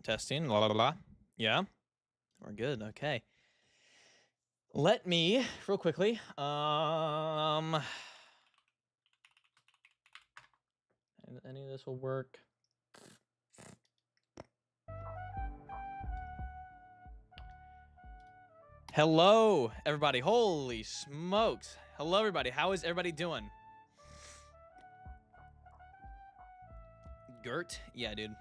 Testing. La la la. Yeah. We're good. Okay. Let me real quickly. Any of this will work. Hello, everybody. Holy smokes. Hello, everybody. How is everybody doing? Gert? Yeah, dude.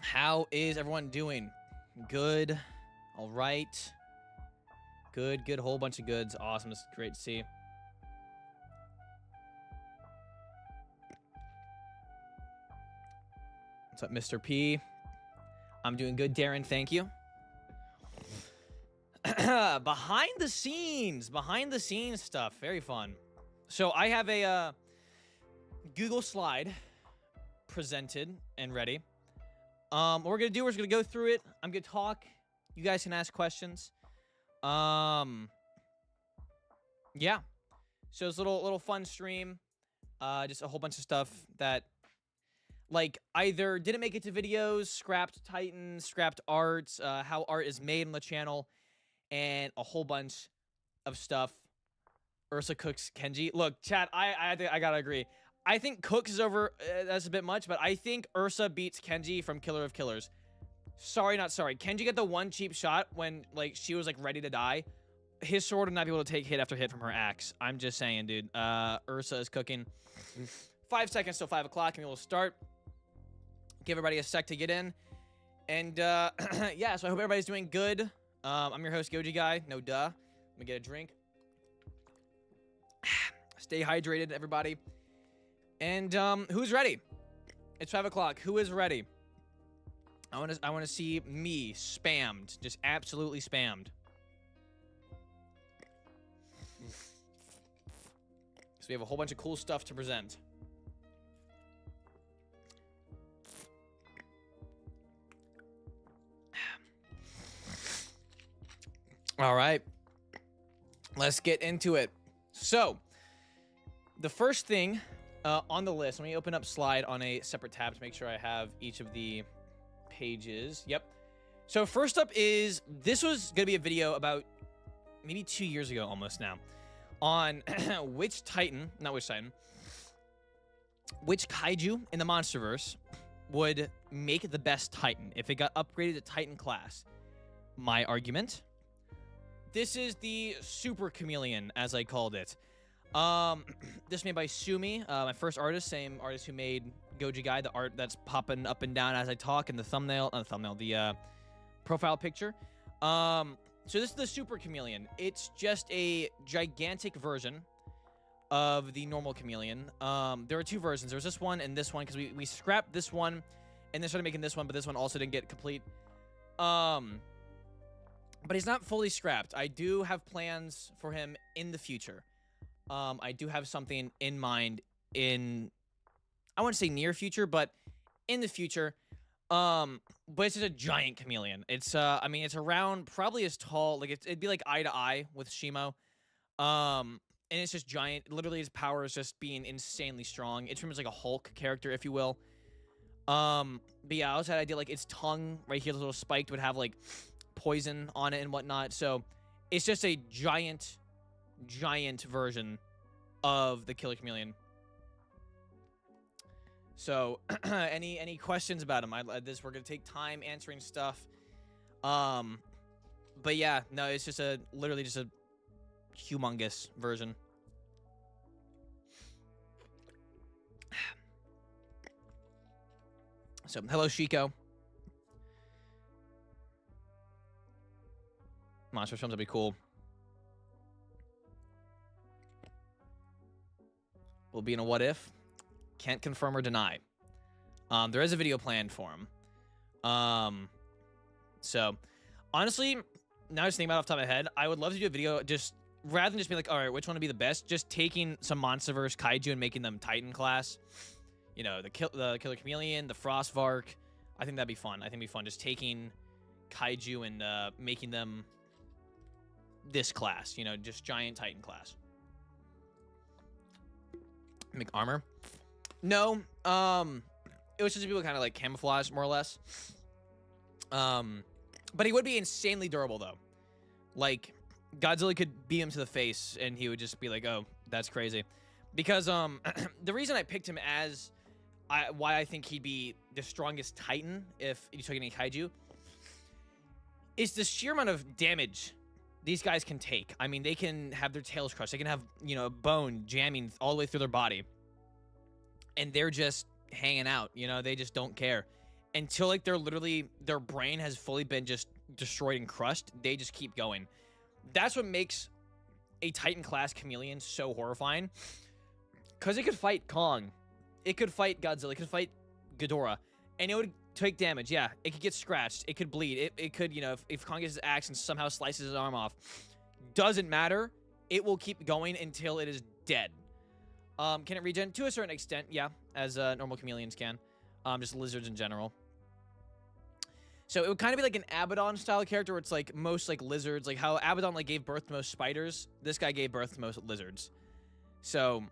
How is everyone doing? Good. All right. Good, good. Whole bunch of goods. Awesome. This is great to see. What's up, Mr. P? I'm doing good, Darren. Thank you. Behind the scenes stuff. Very fun. So I have a Google slide presented and ready. What we're gonna do is we're gonna go through it. I'm gonna talk. You guys can ask questions. Yeah. So it's a little fun stream. Just a whole bunch of stuff that, like, either didn't make it to videos, scrapped Titans, scrapped arts, how art is made on the channel, and a whole bunch of stuff. Ursa cooks Kenji. Look, chat, I gotta agree. I think Cooks is over. That's a bit much, but I think Ursa beats Kenji from Killer of Killers. Sorry, not sorry. Kenji got the one cheap shot when, like, she was, like, ready to die. His sword would not be able to take hit after hit from her axe. I'm just saying, dude. Ursa is cooking. 5 seconds till 5 o'clock, and we'll start. Give everybody a sec to get in. And, yeah, so I hope everybody's doing good. I'm your host, Goji Guy. No duh. Let me get a drink. Stay hydrated, everybody. And, who's ready? It's 5 o'clock. Who is ready? I want to see me spammed. Just absolutely spammed. So we have a whole bunch of cool stuff to present. All right. Let's get into it. So, the first thing on the list, let me open up slide on a separate tab to make sure I have each of the pages. Yep. So first up is, this was going to be a video about maybe 2 years ago almost now, on which kaiju in the Monsterverse would make the best Titan if it got upgraded to Titan class. My argument: this is the Super Chameleon, as I called it. This made by Sumi, my first artist, same artist who made Goji Guy, the art that's popping up and down as I talk in the thumbnail, the profile picture. So this is the Super Chameleon. It's just a gigantic version of the normal chameleon. There are two versions. There's this one and this one, because we scrapped this one and then started making this one, but this one also didn't get complete. But he's not fully scrapped. I do have plans for him in the future. I do have something in mind in, I wouldn't say near future, but in the future. But it's just a giant chameleon. It's, I mean, it's around probably as tall, like it'd be like eye to eye with Shimo. And it's just giant. Literally, his power is just being insanely strong. It's almost like a Hulk character, if you will. But yeah, I also had an idea, like, its tongue right here, the little spiked, would have like poison on it and whatnot. So it's just a giant version of the Killer Chameleon. So any questions about him? We're gonna take time answering stuff. But yeah, no, it's just literally just a humongous version. So hello, Shiko. Monster films would be cool. Will be in a what if. Can't confirm or deny. There is a video planned for him. So honestly, now just thinking about it off the top of my head, I would love to do a video just rather than just be like, all right, which one would be the best? Just taking some Monsterverse kaiju and making them Titan class. You know, the Killer Chameleon, the Frostvark. I think that'd be fun. I think it'd be fun just taking kaiju and making them this class. You know, just giant Titan class. Make armor. No, it was just people kind of like camouflage more or less. But he would be insanely durable though. Like Godzilla could beat him to the face and he would just be like, oh, that's crazy. Because the reason I picked him as why I think he'd be the strongest Titan if you took any kaiju is the sheer amount of damage these guys can take. I mean, they can have their tails crushed. They can have, you know, bone jamming all the way through their body. And they're just hanging out, you know? They just don't care. Until, like, they're literally, their brain has fully been just destroyed and crushed. They just keep going. That's what makes a Titan-class Chameleon so horrifying. Because it could fight Kong. It could fight Godzilla. It could fight Ghidorah. And it would take damage, yeah. It could get scratched. It could bleed. It could, you know, if Kong gets his axe and somehow slices his arm off, doesn't matter. It will keep going until it is dead. Can it regen? To a certain extent, yeah, as normal chameleons can. Just lizards in general. So it would kind of be like an Abaddon-style character where it's like most like lizards. Like how Abaddon like gave birth to most spiders. This guy gave birth to most lizards. So,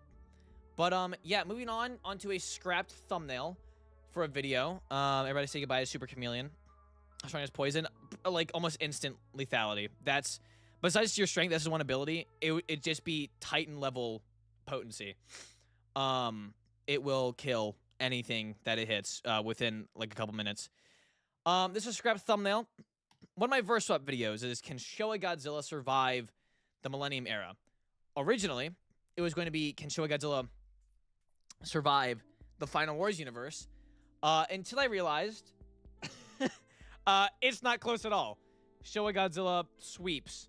but yeah, moving on onto a scrapped thumbnail for a video. Everybody say goodbye to Super Chameleon. Strong as poison, like almost instant lethality. That's besides your strength. That's his one ability. It'd just be Titan level potency. It will kill anything that it hits within like a couple minutes. This is a scrapped thumbnail. One of my verse swap videos is can Showa Godzilla survive the Millennium Era? Originally, it was going to be can Showa Godzilla survive the Final Wars universe? Until I realized it's not close at all. Showa Godzilla sweeps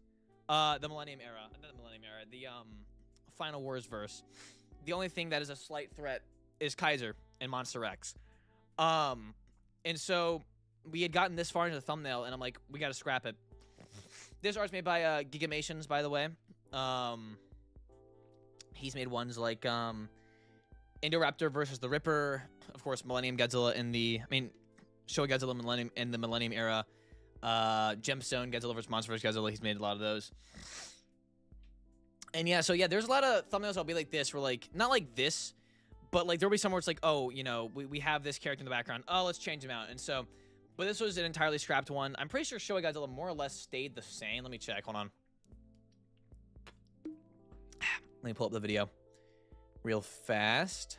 the Millennium Era. Not the Millennium Era, the Final Wars verse. The only thing that is a slight threat is Kaiser and Monster X. And so we had gotten this far into the thumbnail, and I'm like, we gotta scrap it. This art's made by Gigamations, by the way. He's made ones like Indoraptor versus the Ripper, of course, Millennium Godzilla in the, Showa Godzilla Millennium in the Millennium Era, Gemstone Godzilla versus Monster vs. Godzilla. He's made a lot of those. And yeah, so yeah, there's a lot of thumbnails that'll be like this, where like, not like this, but like there'll be somewhere it's like, oh, you know, we have this character in the background. Oh, let's change him out. And so, but this was an entirely scrapped one. I'm pretty sure Showa Godzilla more or less stayed the same. Let me check. Hold on. Let me pull up the video real fast.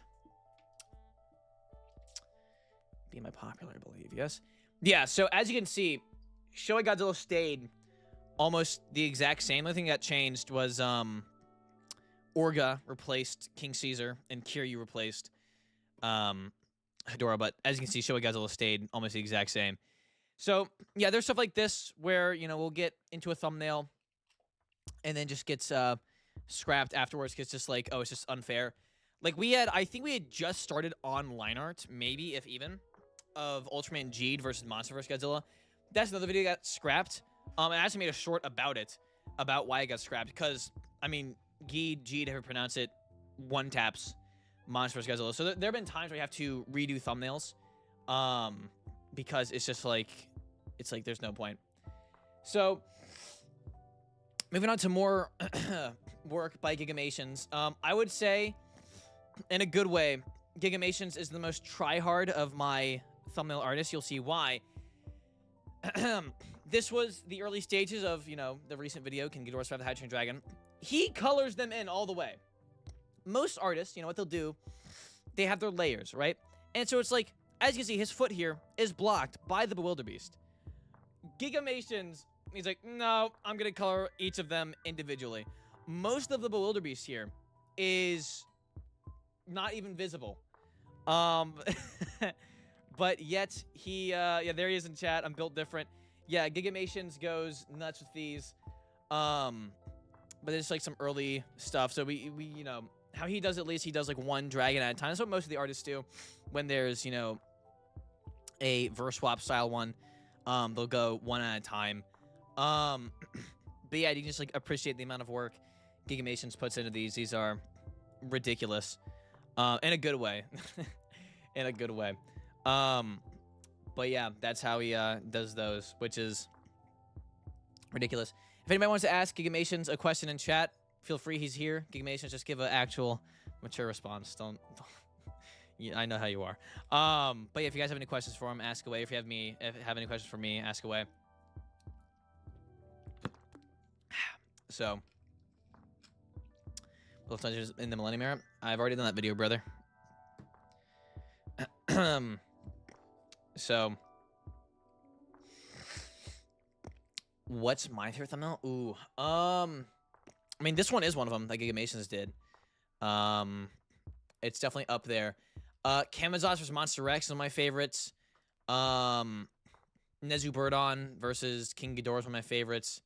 Be my popular, I believe. Yes. Yeah. So as you can see, Showa Godzilla stayed almost the exact same. The only thing that changed was Orga replaced King Caesar and Kiryu replaced Hedorah. But as you can see, Showa Godzilla stayed almost the exact same. So yeah, there's stuff like this where, you know, we'll get into a thumbnail and then just gets scrapped afterwards because it's just like, oh, it's just unfair. Like I think we had just started on line art, maybe if even, of Ultraman Geed versus Monster vs. Godzilla. That's another video that got scrapped. I actually made a short about it, about why it got scrapped. Because, I mean, Geed, however you pronounce it, one taps Monster vs. Godzilla. So there have been times where you have to redo thumbnails. Because it's just like, there's no point. So, moving on to more work by Gigamations. I would say, in a good way, Gigamations is the most try-hard of my thumbnail artists. You'll see why. This was the early stages of, you know, the recent video, Can Ghidorah Survive the Hydrogen Dragon? He colors them in all the way. Most artists, you know what they'll do? They have their layers, right? And so it's like, as you can see, his foot here is blocked by the Bewilderbeast. Gigamations, he's like, no, I'm going to color each of them individually. Most of the Bewilderbeast here is not even visible. But yet, yeah, there he is in chat. I'm built different. Yeah, Gigamations goes nuts with these. But it's like some early stuff. So we you know, how he does it, at least he does like one dragon at a time. That's what most of the artists do when there's, you know, a verse swap style one. They'll go one at a time. But yeah, you can just like appreciate the amount of work Gigamations puts into these. These are ridiculous. In a good way. In a good way. But yeah, that's how he does those, which is ridiculous. If anybody wants to ask Gigamations a question in chat, feel free. He's here. Gigamations, just give an actual mature response. Don't Yeah, I know how you are. But yeah, if you guys have any questions for him, ask away. If you have any questions for me, ask away. So, Little Touches in the Millennium Era. I've already done that video, brother. So, what's my favorite thumbnail? Ooh, I mean, this one is one of them that Gamersupps did. It's definitely up there. Chameleon versus Monster Rex is one of my favorites. Nezu Birdon versus King Ghidorah is one of my favorites.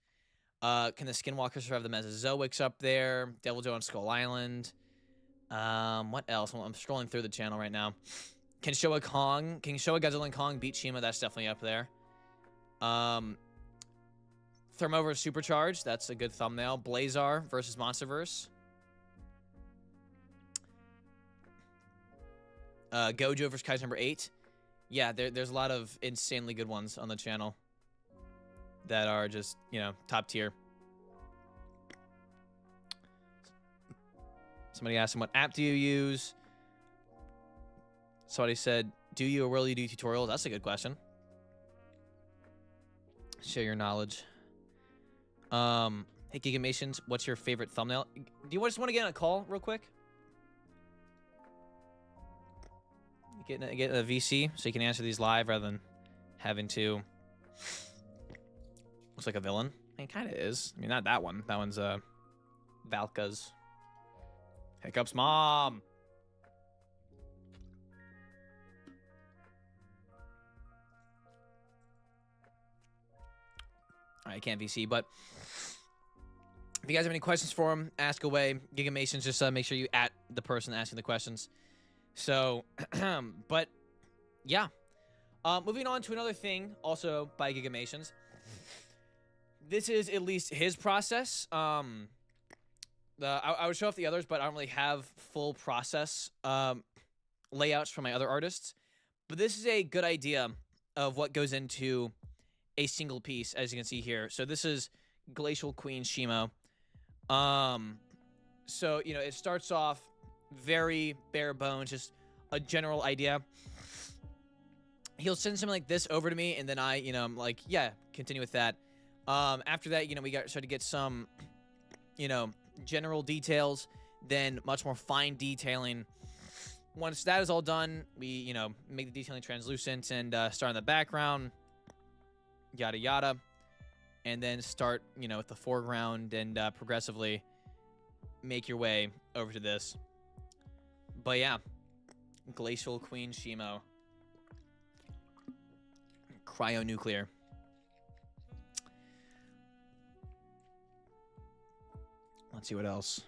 Can the Skinwalkers survive the Mesozoics up there? Devil Joe on Skull Island. What else? I'm scrolling through the channel right now. Can Showa Godzilla and Kong beat Shima? That's definitely up there. Thermo versus Supercharged. That's a good thumbnail. Blazar versus Monsterverse. Gojo versus Kaiser number 8. Yeah, there's a lot of insanely good ones on the channel that are just, you know, top tier. Somebody asked him, what app do you use? Somebody said, do you or will you do tutorials? That's a good question. Share your knowledge. Hey, Gigamations, what's your favorite thumbnail? Do you just want to get on a call real quick? Get a VC so you can answer these live rather than having to. Looks like a villain. I mean, kind of is. I mean, not that one. That one's Valka's. Hiccups, mom. All right, I can't VC, but if you guys have any questions for him, ask away. Gigamations, just make sure you at the person asking the questions. So, but yeah. Moving on to another thing, also by Gigamations. This is at least his process. I would show off the others, but I don't really have full process layouts from my other artists. But this is a good idea of what goes into a single piece, as you can see here. So this is Glacial Queen Shimo. So, you know, it starts off very bare bones, just a general idea. He'll send something like this over to me, and then I, you know, I'm like, yeah, continue with that. After that, you know, we started to get some, you know, general details, then much more fine detailing. Once that is all done, we, you know, make the detailing translucent and start in the background, yada yada, and then start, you know, with the foreground and progressively make your way over to this. But yeah, Glacial Queen Shimo. Cryonuclear. Let's see what else.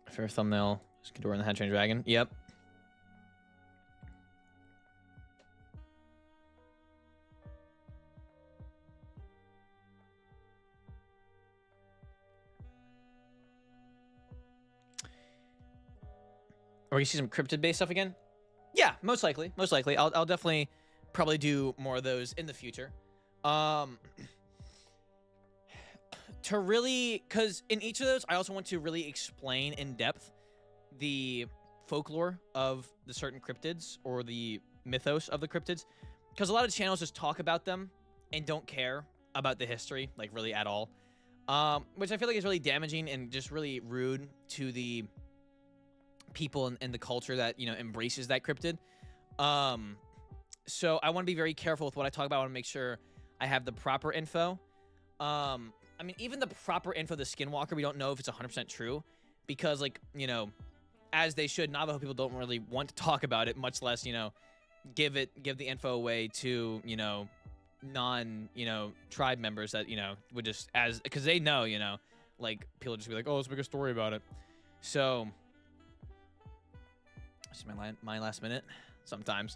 Fair thumbnail. Ghidorah and the Hat Train Dragon. Yep. Or you see some Cryptid-based stuff again? Yeah, most likely. Most likely. I'll definitely probably do more of those in the future. To really, because in each of those, I also want to really explain in depth the folklore of the certain cryptids or the mythos of the cryptids. Because a lot of channels just talk about them and don't care about the history, like really at all. Which I feel like is really damaging and just really rude to the people and the culture that, you know, embraces that cryptid. So I want to be very careful with what I talk about. I want to make sure I have the proper info. I mean, even the proper info of the Skinwalker, we don't know if it's 100% true, because, like, you know, as they should, Navajo people don't really want to talk about it, much less, you know, give the info away to, you know, you know, tribe members that, you know, would just, because they know, you know, like, people just be like, oh, let's make a story about it. So, it's my last minute sometimes.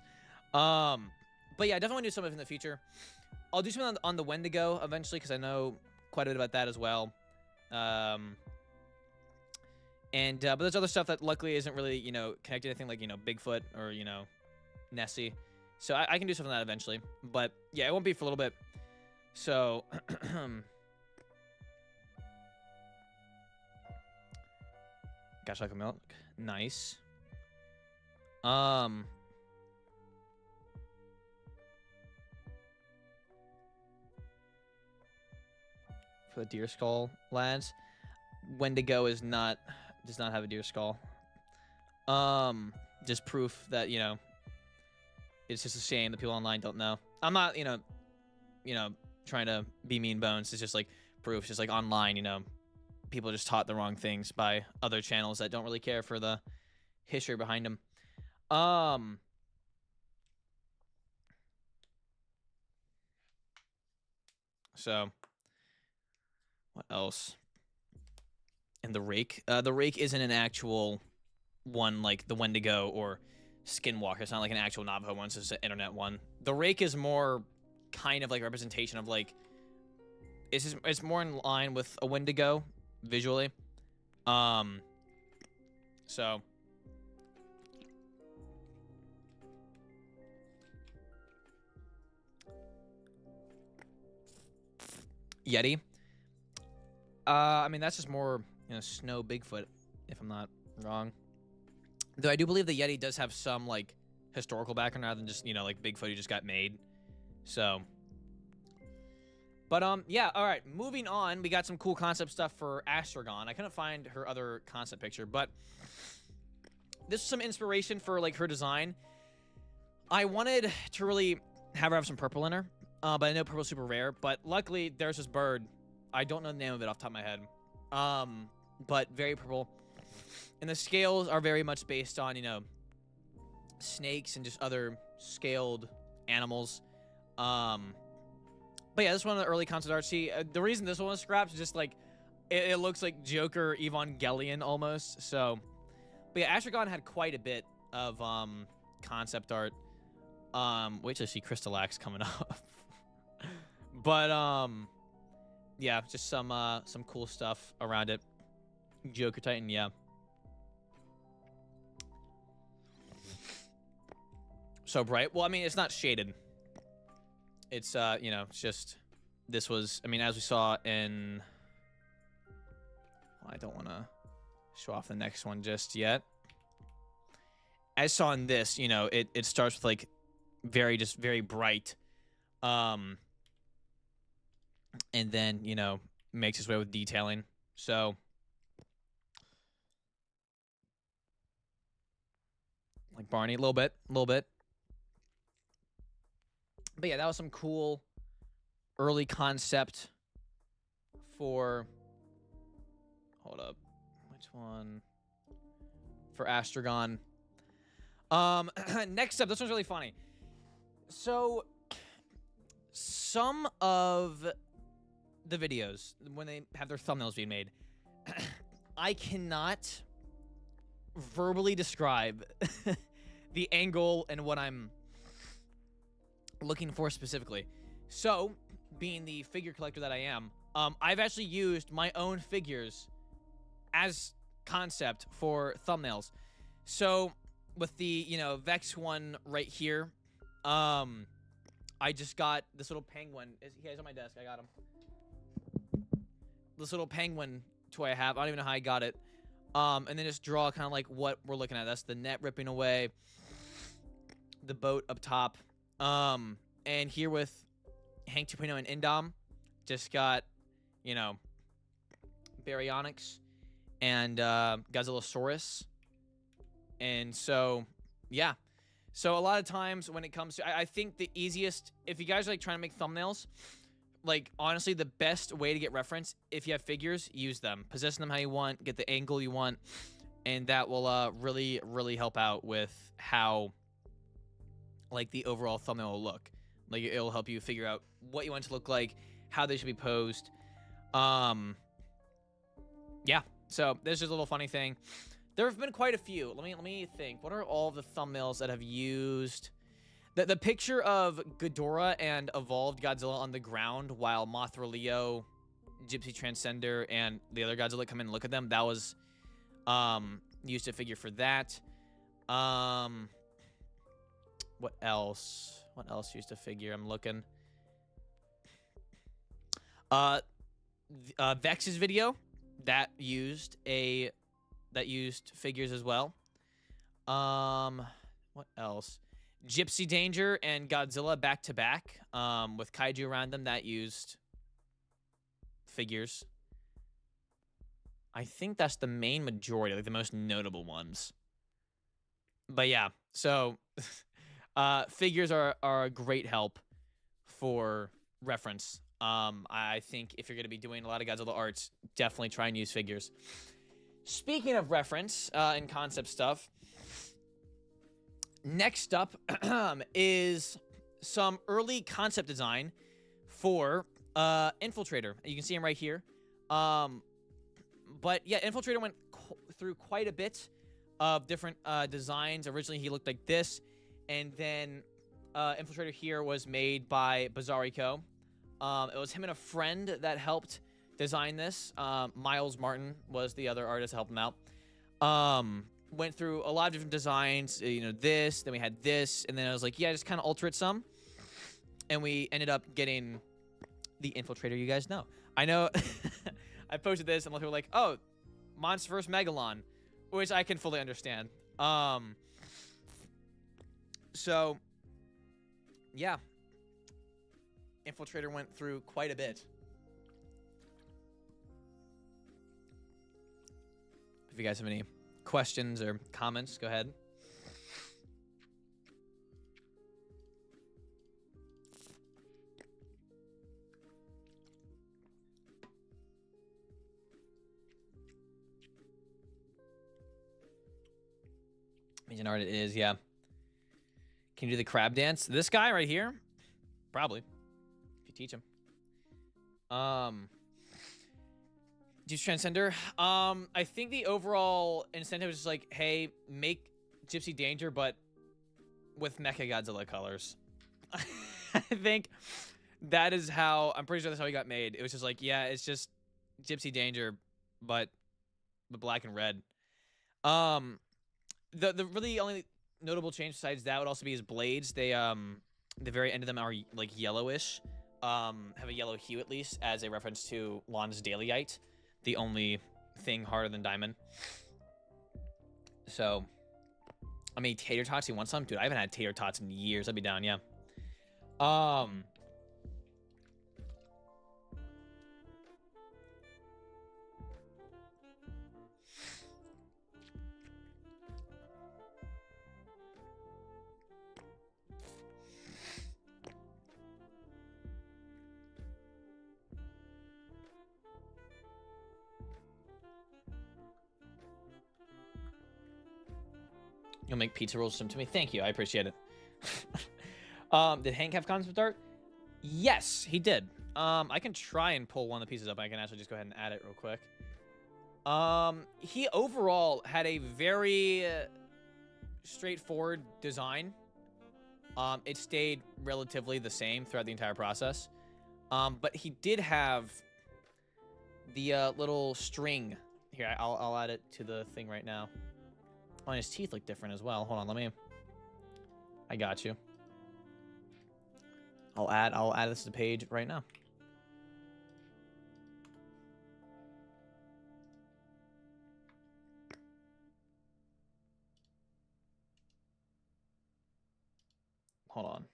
But yeah, I definitely want to do some of it in the future. I'll do something on the Wendigo eventually, because I know quite a bit about that as well. But there's other stuff that luckily isn't really, you know, connected to anything like, you know, Bigfoot or, you know, Nessie. So I can do something like that eventually. But yeah, it won't be for a little bit. So Gosh, chocolate milk. Nice. For the deer skull, lads. Wendigo does not have a deer skull. Just proof that, you know, it's just a shame that people online don't know. I'm not, you know, trying to be mean bones. It's just like proof. It's just like online, you know, people just taught the wrong things by other channels that don't really care for the history behind them. So what else? And the rake. The rake isn't an actual one like the Wendigo or Skinwalker. It's not like an actual Navajo one. It's just an internet one. The rake is more kind of like representation of like it's more in line with a Wendigo visually. So Yeti. I mean that's just more, you know, snow Bigfoot, if I'm not wrong. Though I do believe the Yeti does have some like historical background rather than just, you know, like Bigfoot who just got made. So, but yeah, all right, moving on. We got some cool concept stuff for Astreon. I couldn't find her other concept picture, but this is some inspiration for like her design. I wanted to really have her have some purple in her, but I know purple's super rare. But luckily, there's this bird. I don't know the name of it off the top of my head, but very purple. And the scales are very much based on, you know, snakes and just other scaled animals. But yeah, this is one of the early concept art. See, the reason this one was scrapped is just like it looks like Joker Evangelion almost. So, but yeah, Astreon had quite a bit of concept art. Wait till you see Crystalac's coming up. But yeah, just some cool stuff around it. Joker Titan, yeah. So bright. Well, I mean, it's not shaded. It's, you know, it's just, this was, I mean, as we saw in, well, I don't want to show off the next one just yet. As saw in this, you know, it starts with, like, very bright, and then, you know, makes its way with detailing. So, like Barney, a little bit. But yeah, that was some cool early concept for, hold up, which one? For Astreon. Next up, this one's really funny. So, some of the videos, when they have their thumbnails being made, I cannot verbally describe the angle and what I'm looking for specifically. So, being the figure collector that I am, I've actually used my own figures as concept for thumbnails. So, with the, you know, Vex one right here, I just got this little penguin. He's on my desk. I got him. This little penguin toy I have. I don't even know how I got it. And then just draw kind of like what we're looking at. That's the net ripping away, the boat up top. And here with Hank 2.0 and Indom, just got, you know, Baryonyx and Godzillasaurus. And so, yeah. So a lot of times when it comes to, I think the easiest, if you guys are like trying to make thumbnails, like honestly, the best way to get reference, if you have figures, use them. Position them how you want, get the angle you want, and that will really help out with how like the overall thumbnail will look. Like it'll help you figure out what you want it to look like, how they should be posed. Yeah. So this is a little funny thing. There have been quite a few. Let me think. What are all the thumbnails that have used the picture of Ghidorah and evolved Godzilla on the ground while Mothra Leo, Gypsy Transcender, and the other Godzilla come in and look at them? That was used a figure for that. What else? What else used a figure? I'm looking. Vex's video that used a that used figures as well. What else? Gypsy Danger and Godzilla back to back, with kaiju around them that used figures. I think that's the main majority, like the most notable ones. But yeah, so figures are a great help for reference. I think if you're going to be doing a lot of Godzilla arts, definitely try and use figures. Speaking of reference and concept stuff, next up is some early concept design for Infiltrator. You can see him right here. But yeah, Infiltrator went through quite a bit of different designs. Originally, he looked like this, and then Infiltrator here was made by Bizarrico. It was him and a friend that helped design this. Miles Martin was the other artist that helped him out. Went through a lot of different designs, you know, this, then we had this, and then I was like, yeah, just kind of alter it some. And we ended up getting the Infiltrator you guys know. I know I posted this, and a lot of people were like, oh, Monsterverse Megalon, which I can fully understand. So, yeah. Infiltrator went through quite a bit. If you guys have any questions or comments, go ahead. Imagine art it is, yeah. Can you do the crab dance? This guy right here? Probably. If you teach him. Juice Transcender. I think the overall incentive is just like, hey, make Gypsy Danger, but with Mecha Godzilla colors. I think that is how, I'm pretty sure that's how he got made. It was just like, yeah, it's just Gypsy Danger, but black and red. The really only notable change besides that would also be his blades. They, the very end of them are like yellowish. Have a yellow hue at least, as a reference to Lon's Dailyite, the only thing harder than diamond. So, I mean, tater tots. You want some, dude? I haven't had tater tots in years. I'd be down, yeah. You'll make pizza rolls some to me. Thank you. I appreciate it. Did Hank have concept art? Yes, he did. I can try and pull one of the pieces up. I can actually just go ahead and add it real quick. He overall had a very straightforward design. It stayed relatively the same throughout the entire process. But he did have the little string. Here, I'll add it to the thing right now. Oh, and his teeth look different as well. Hold on, I got you. I'll add this to the page right now. Hold on.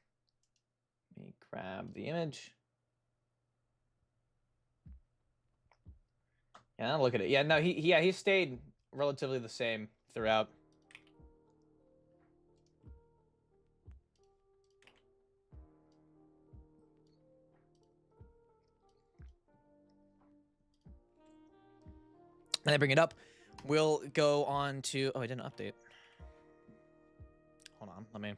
Let me grab the image. Yeah, look at it. Yeah, no, he stayed relatively the same throughout. And I bring it up. We'll go on to... Oh, I didn't update. Hold on. Let me...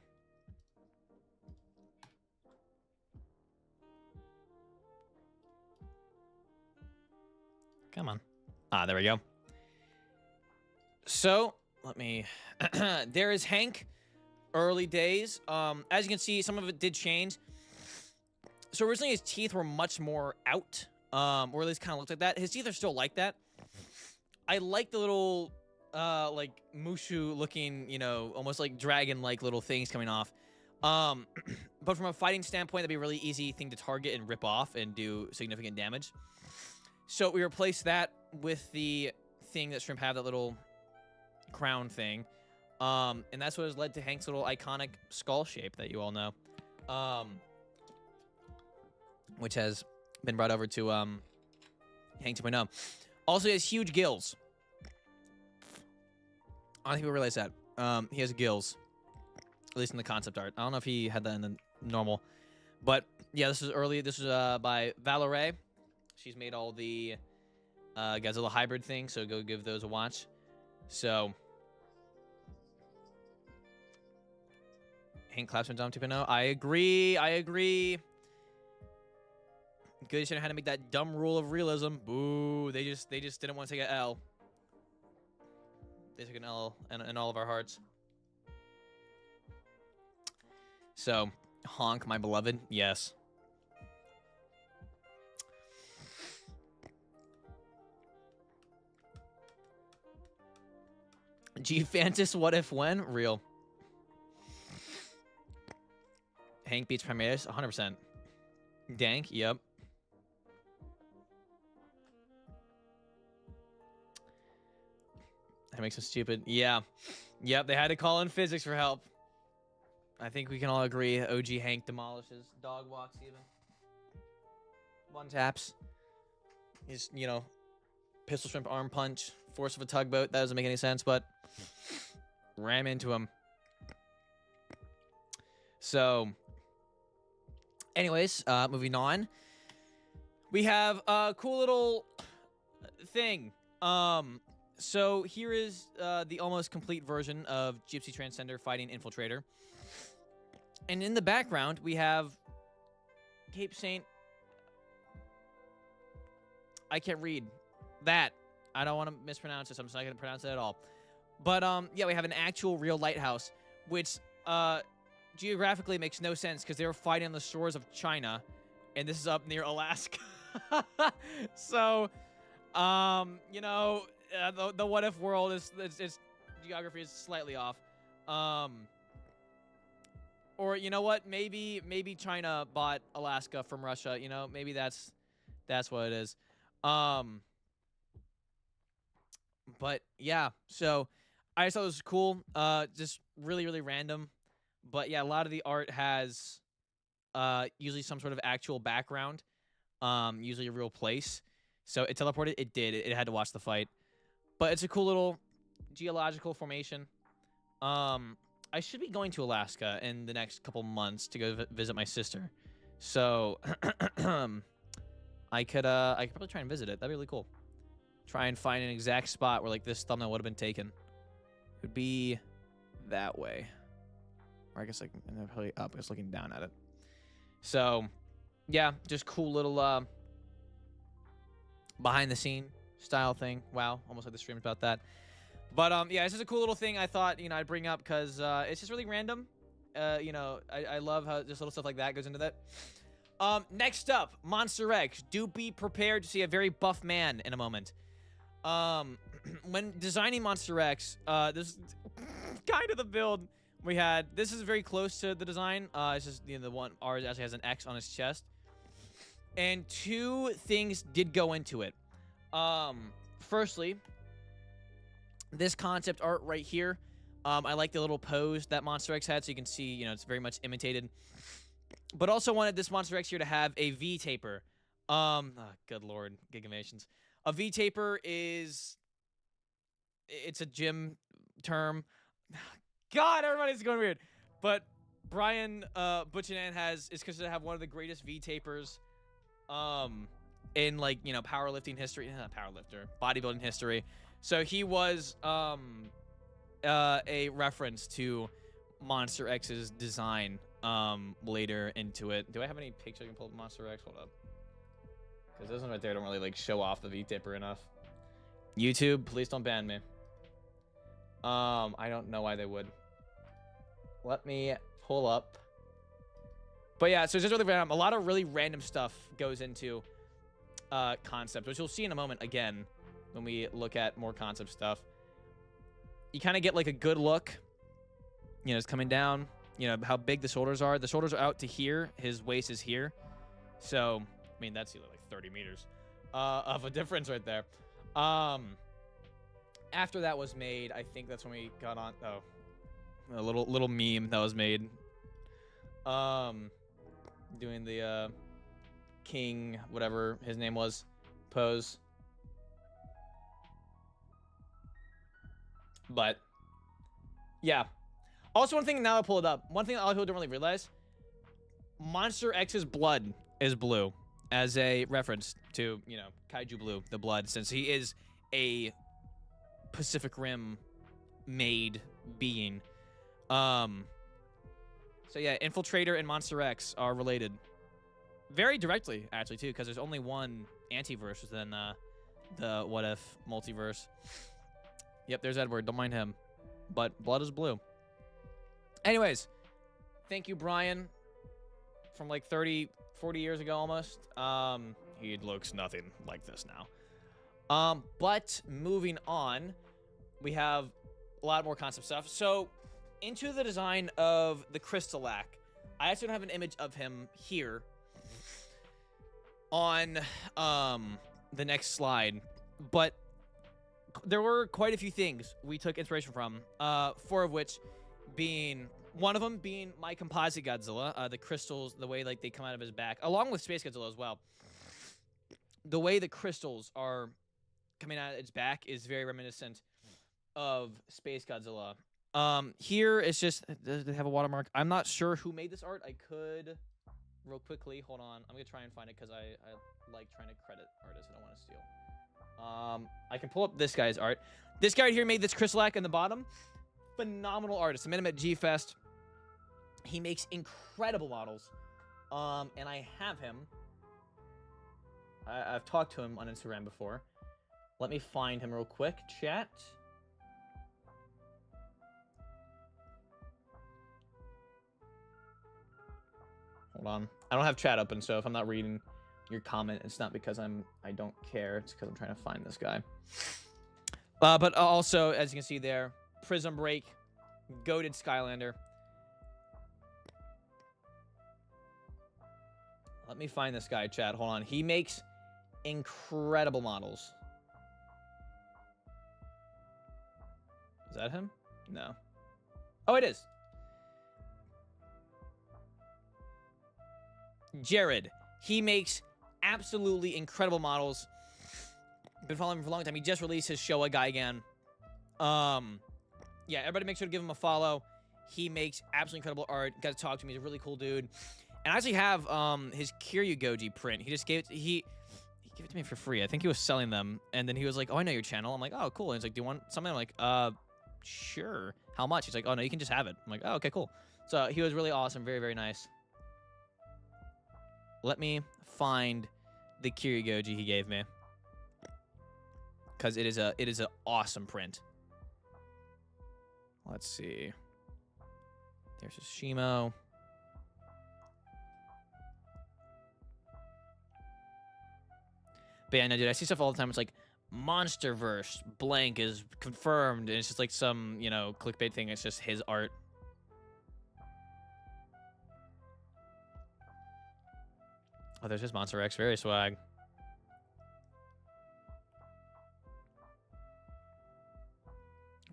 Come on. Ah, there we go. So, let me... there is Hank. Early days. As you can see, some of it did change. So originally his teeth were much more out. Or at least kind of looked like that. His teeth are still like that. I like the little, like, Mushu looking, you know, almost like dragon-like little things coming off. But from a fighting standpoint, that'd be a really easy thing to target and rip off and do significant damage. So we replaced that with the thing that Shrimp have, that little crown thing. And that's what has led to Hank's little iconic skull shape that you all know. Which has been brought over to Hank 2.0. Also, he has huge gills. I don't think people realize that. He has gills. At least in the concept art. I don't know if he had that in the normal. But, yeah, this is early. This is by Valerie. She's made all the Godzilla hybrid things, so go give those a watch. So, Hank claps on Dom 2.0. I agree. Good shouldn't have had to make that dumb rule of realism. Boo. They just didn't want to take an L. They took an L in all of our hearts. So, honk, my beloved. Yes. G Fantas, what if when? Real. Hank beats Primaris, 100%. Dank, yep. That makes him stupid. Yeah. Yep, they had to call in physics for help. I think we can all agree OG Hank demolishes. Dog walks even. One taps. He's, you know, pistol shrimp arm punch. Force of a tugboat. That doesn't make any sense, but ram into him. So, anyways, moving on. We have a cool little thing. So here is the almost complete version of Gypsy Transcender fighting Infiltrator. And in the background, we have Cape Saint. I can't read that. I don't want to mispronounce this. I'm just not going to pronounce it at all. But, yeah, we have an actual real lighthouse, which geographically makes no sense because they were fighting on the shores of China, and this is up near Alaska. So, you know, the what-if world is its geography is slightly off. Or you know what? Maybe China bought Alaska from Russia. You know, maybe that's what it is. But yeah, so I just thought it was cool. Just really random. But yeah, a lot of the art has usually some sort of actual background. Usually a real place. So it teleported. It did. It had to watch the fight. But it's a cool little geological formation. I should be going to Alaska in the next couple months to go visit my sister. So I could probably try and visit it. That'd be really cool. Try and find an exact spot where like this thumbnail would have been taken. It would be that way. Or I guess like and then probably up, just looking down at it. So yeah, just cool little behind the scene style thing. Wow, almost like the stream's about that. But yeah, this is a cool little thing I thought, you know, I'd bring up because it's just really random. You know, I love how just little stuff like that goes into that. Next up, Monster X. Do be prepared to see a very buff man in a moment. When designing Monster X, this is kind of the build we had. This is very close to the design. It's just, you know, the one ours actually has an X on his chest. And two things did go into it. Firstly, this concept art right here. I like the little pose that Monster X had, so you can see, you know, it's very much imitated. But also wanted this Monster X here to have a V-taper. Oh, good lord, Gigamations. A V-taper is... It's a gym term. God, everybody's going weird. But Brian Butchanan is considered to have one of the greatest V-tapers in, like, you know, powerlifting history. Not powerlifter. Bodybuilding history. So he was a reference to Monster X's design later into it. Do I have any pictures I can pull up Monster X? Hold up. Because those ones right there don't really like show off the V-Tipper enough. YouTube, please don't ban me. I don't know why they would. Let me pull up. But yeah, so it's just really random. A lot of really random stuff goes into concepts, which you'll see in a moment again when we look at more concept stuff. You kind of get like a good look. You know, it's coming down. You know, how big the shoulders are. The shoulders are out to here. His waist is here. So, I mean, that's like 30 meters of a difference right there. after that was made, I think that's when we got on. Oh, a little meme that was made. Doing the king, whatever his name was, pose. But yeah. Also, one thing, now I pull it up. One thing that a lot of people don't really realize: Monster X's blood is blue, as a reference to, you know, Kaiju Blue, the blood, since he is a Pacific Rim made being. So yeah, Infiltrator and Monster X are related. Very directly, actually, too, because there's only one antiverse within the What If multiverse. Yep, there's Edward. Don't mind him. But blood is blue. Anyways, thank you, Brian, from like 30, 40 years ago almost. He looks nothing like this now. But moving on, we have a lot more concept stuff. So, into the design of the Crystalac, I actually don't have an image of him here on the next slide, but there were quite a few things we took inspiration from, four of which being, one of them being my composite Godzilla, the crystals, the way like they come out of his back, along with Space Godzilla as well. The way the crystals are coming out of its back is very reminiscent of Space Godzilla. Here it's just, does it have a watermark? I'm not sure who made this art. I could real quickly, hold on. I'm gonna try and find it because I like trying to credit artists. I don't want to steal. I can pull up this guy's art. This guy right here made this Crystalac in the bottom. Phenomenal artist. I met him at G-Fest. He makes incredible models. And I have him. I've talked to him on Instagram before. Let me find him real quick, chat. Hold on. I don't have chat open, so if I'm not reading your comment, it's not because I don't care. It's because I'm trying to find this guy. But also, as you can see there, Prism Break, goated Skylander. Let me find this guy, chat. Hold on. He makes incredible models. Is that him? No. Oh, it is. Jared. He makes absolutely incredible models. Been following him for a long time. He just released his Showa Gaigan. Yeah, everybody make sure to give him a follow. He makes absolutely incredible art. Got to talk to him. He's a really cool dude. And I actually have his Kiryu Goji print. He just gave it, he gave it to me for free. I think he was selling them. And then he was like, "Oh, I know your channel." I'm like, "Oh, cool." And he's like, "Do you want something?" I'm like, sure. How much?" He's like, "Oh, no, you can just have it." I'm like, "Oh, okay, cool." So he was really awesome. Very, very nice. Let me find the Kiryu Goji he gave me, because it is an awesome print. Let's see. There's his Shimo. But yeah, no, dude, I see stuff all the time. It's like, Monsterverse blank is confirmed, and it's just like some, you know, clickbait thing. It's just his art. Oh, there's his Monster X. Very swag.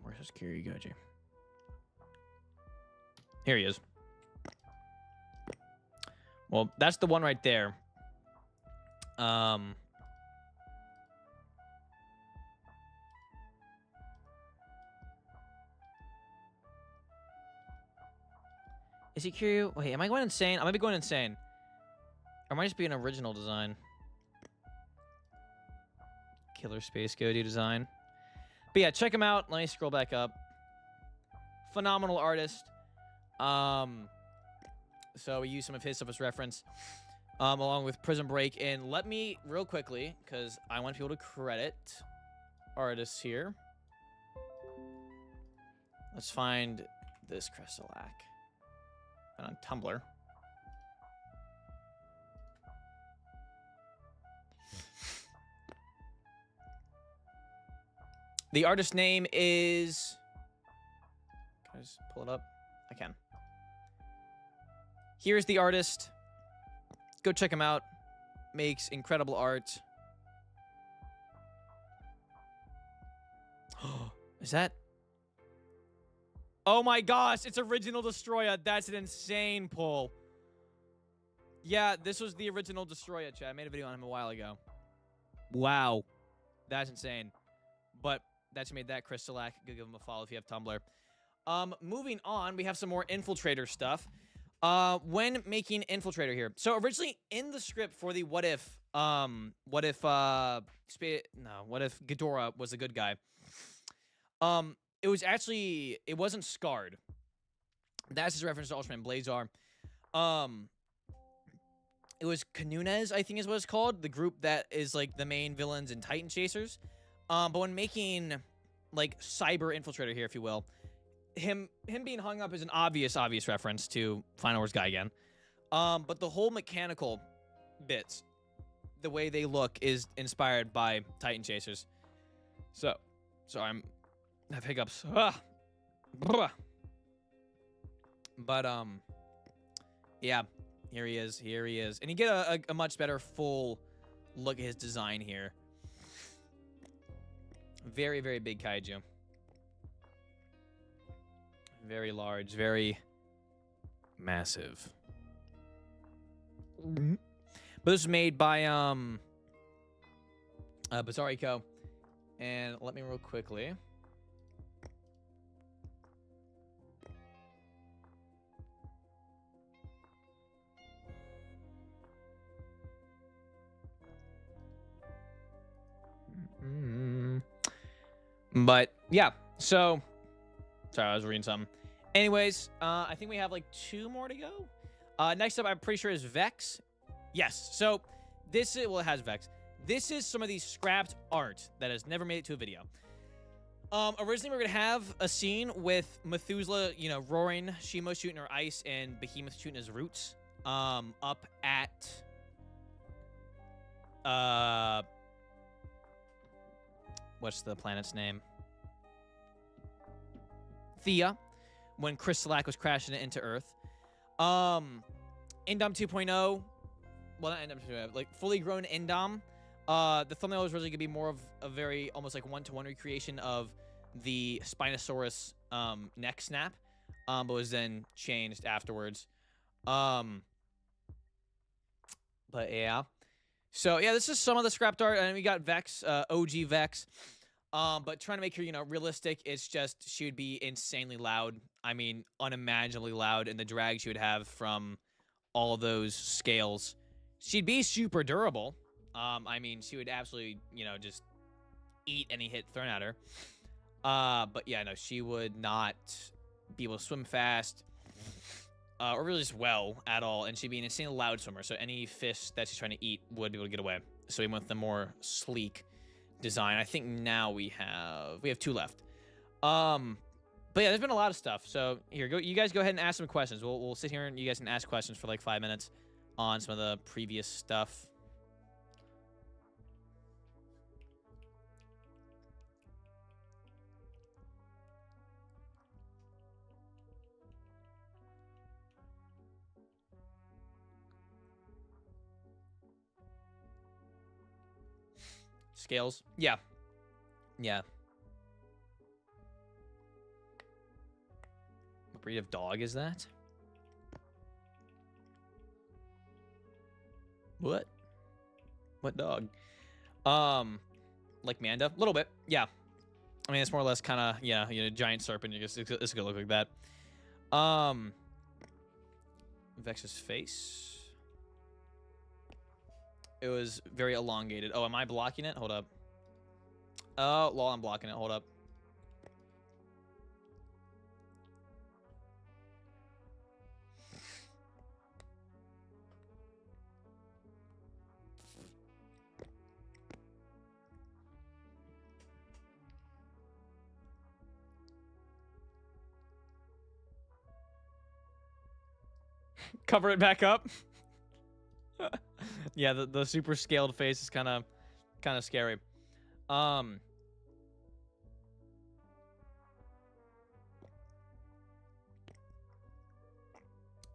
Where's his Kiryu Goji? Here he is. Well, that's the one right there. Is he Kiryu? Wait, am I going insane? I might be going insane. Or might just be an original design. Killer Space Goji design. But yeah, check him out. Let me scroll back up. Phenomenal artist. So we use some of his stuff as reference. Along with Prism Break. And let me, real quickly, because I want people to credit artists here. Let's find this Crystalac. And on Tumblr. The artist name is... Can I just pull it up? I can. Here's the artist. Go check him out. Makes incredible art. Is that? Oh my gosh, it's original Destroya. That's an insane pull. Yeah, this was the original Destroya, chat. I made a video on him a while ago. Wow. That's insane. But that's made that Crystalac. Go give him a follow if you have Tumblr. Moving on, we have some more Infiltrator stuff. When making Infiltrator here. So originally in the script for the what if Ghidorah was a good guy. It was actually, it wasn't Scarred. That's his reference to Ultraman Blazar. It was Canunez, I think is what it's called. The group that is like the main villains in Titan Chasers. But when making like Cyber Infiltrator here, if you will, him being hung up is an obvious reference to Final Wars Gaigan. But the whole mechanical bits, the way they look, is inspired by Titan Chasers. So, sorry, I have hiccups. But yeah, here he is. And you get a much better full look at his design here. Very, very big kaiju. Very large, very massive. But this was made by Bizarrico. And let me real quickly. But yeah, so sorry, I was reading something. Anyways, I think we have like 2 more to go. Next up, I'm pretty sure is Vex. Yes. So this is, well, it has Vex. This is some of the scrapped art that has never made it to a video. Originally, we were gonna have a scene with Methuselah, you know, roaring, Shimo shooting her ice, and Behemoth shooting his roots. Up at what's the planet's name? Thea, when Crystalac was crashing it into Earth. Indom 2.0, well, not Indom 2.0, like fully grown Indom. The thumbnail was really gonna be more of a very almost like one-to-one recreation of the Spinosaurus neck snap, but was then changed afterwards. But yeah. So yeah, this is some of the scrapped art, and we got Vex, OG Vex. But trying to make her, you know, realistic, it's just she would be insanely loud. I mean, unimaginably loud, and the drag she would have from all those scales. She'd be super durable. I mean, she would absolutely, you know, just eat any hit thrown at her. But yeah, no, she would not be able to swim fast, or really just well at all, and she'd be an insanely loud swimmer. So any fish that she's trying to eat would be able to get away. So we went with the more sleek design. I think now we have 2 left. But yeah, there's been a lot of stuff. So here, you guys go ahead and ask some questions. We'll sit here and you guys can ask questions for like 5 minutes on some of the previous stuff. Scales. Yeah. Yeah. What breed of dog is that? What? What dog? Like Manda? A little bit. Yeah. I mean, it's more or less kind of, yeah, you know, giant serpent. It's gonna look like that. Vex's face. It was very elongated. Oh, am I blocking it? Hold up. Oh, lol, I'm blocking it. Hold up. Cover it back up. Yeah, the super scaled face is kind of scary.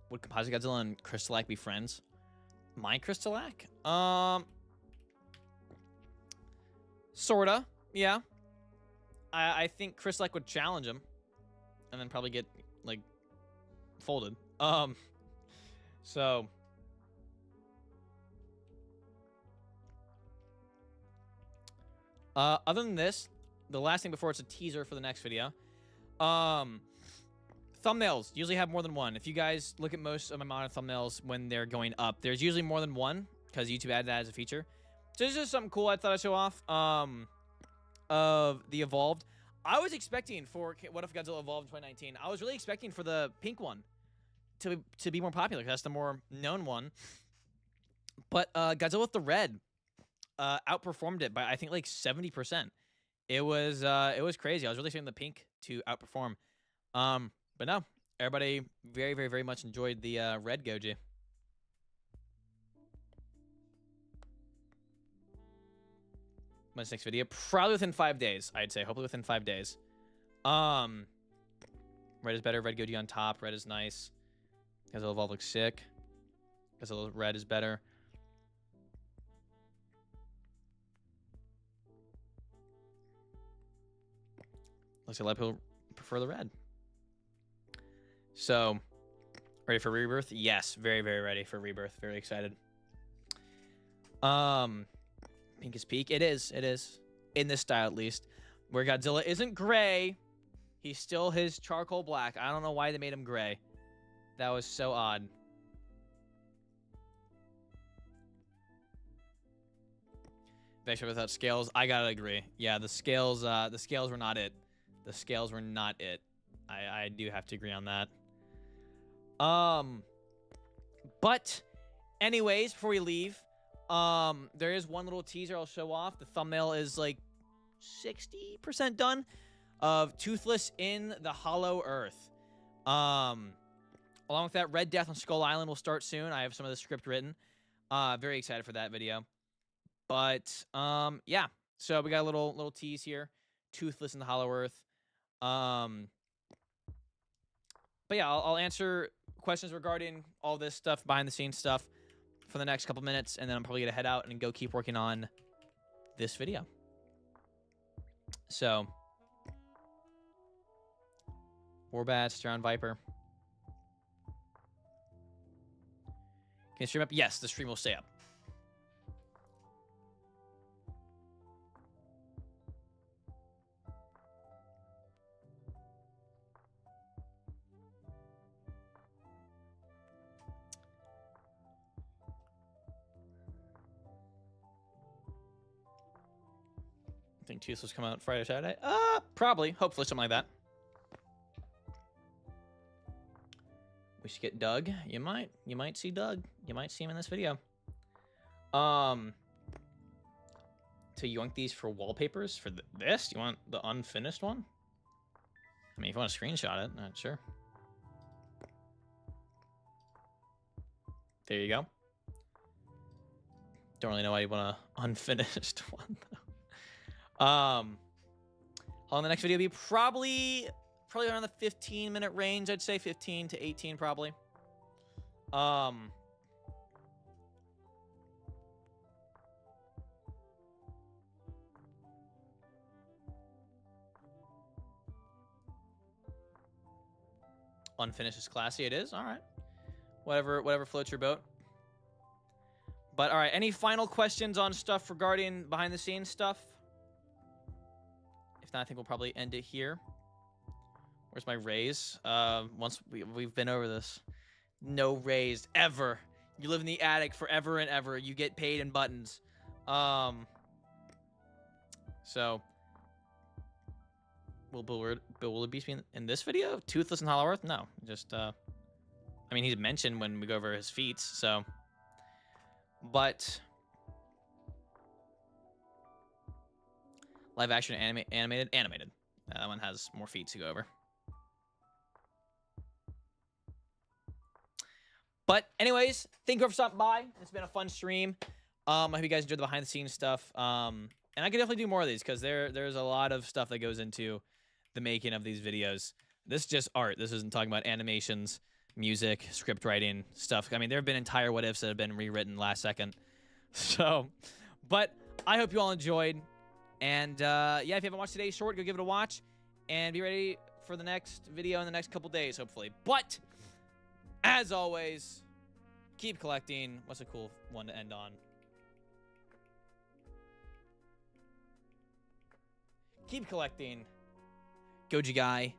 Would Composite Godzilla and Crystalac be friends? My Crystalac? Sorta. Yeah. I think Crystalac would challenge him, and then probably get like folded. So other than this, the last thing before it's a teaser for the next video. Thumbnails usually have more than one. If you guys look at most of my modern thumbnails when they're going up, there's usually more than one because YouTube added that as a feature. So this is just something cool I thought I'd show off of the Evolved. I was expecting for What If Godzilla Evolved in 2019, I was really expecting for the pink one to be more popular because that's the more known one. But Godzilla with the red outperformed it by, I think, like 70%. It was crazy. I was really expecting the pink to outperform. But no, everybody very, very, very much enjoyed the red Goji. When's next video? Probably within 5 days, I'd say. Hopefully within 5 days. Red is better. Red Goji on top. Red is nice. Godzilla Evolve looks sick. Godzilla red is better. Looks like a lot of people prefer the red. So, ready for Rebirth? Yes, very, very ready for Rebirth. Very excited. Pink is peak. It is. It is. In this style, at least. Where Godzilla isn't gray. He's still his charcoal black. I don't know why they made him gray. That was so odd. Vector without scales. I gotta agree. Yeah, the scales were not it. The scales were not it. I do have to agree on that. But anyways, before we leave, there is one little teaser I'll show off. The thumbnail is like 60% done of Toothless in the Hollow Earth. Along with that, Red Death on Skull Island will start soon. I have some of the script written. Very excited for that video. But yeah, so we got a little tease here. Toothless in the Hollow Earth. But yeah, I'll answer questions regarding all this stuff, behind the scenes stuff, for the next couple minutes, and then I'm probably gonna head out and go keep working on this video. So, Warbat, Astreon, Viper. Can you stream up? Yes, the stream will stay up. I think Toothless come out Friday or Saturday. Probably. Hopefully, something like that. We should get Doug. You might see Doug. You might see him in this video. To yoink these for wallpapers for this? You want the unfinished one? I mean, if you want to screenshot it, not sure. There you go. Don't really know why you want an unfinished one though. On the next video will be probably around the 15-minute range. I'd say 15 to 18 probably. Unfinished is classy. It is. All right. Whatever floats your boat. But all right, any final questions on stuff regarding behind the scenes stuff? If not, I think we'll probably end it here. Where's my raise? Once we've been over this. No raised ever. You live in the attic forever and ever. You get paid in buttons. So will Bill Beast be in this video? Toothless and Hollow Earth? No. Just I mean, he's mentioned when we go over his feats, so. But live action, animated. That one has more feats to go over. But anyways, thank you for stopping by. It's been a fun stream. I hope you guys enjoyed the behind the scenes stuff. And I can definitely do more of these because there's a lot of stuff that goes into the making of these videos. This is just art. This isn't talking about animations, music, script writing, stuff. I mean, there have been entire what ifs that have been rewritten last second. So, but I hope you all enjoyed. And yeah, if you haven't watched today's short, go give it a watch. And be ready for the next video in the next couple days, hopefully. But, as always, keep collecting. What's a cool one to end on? Keep collecting. Goji Guy.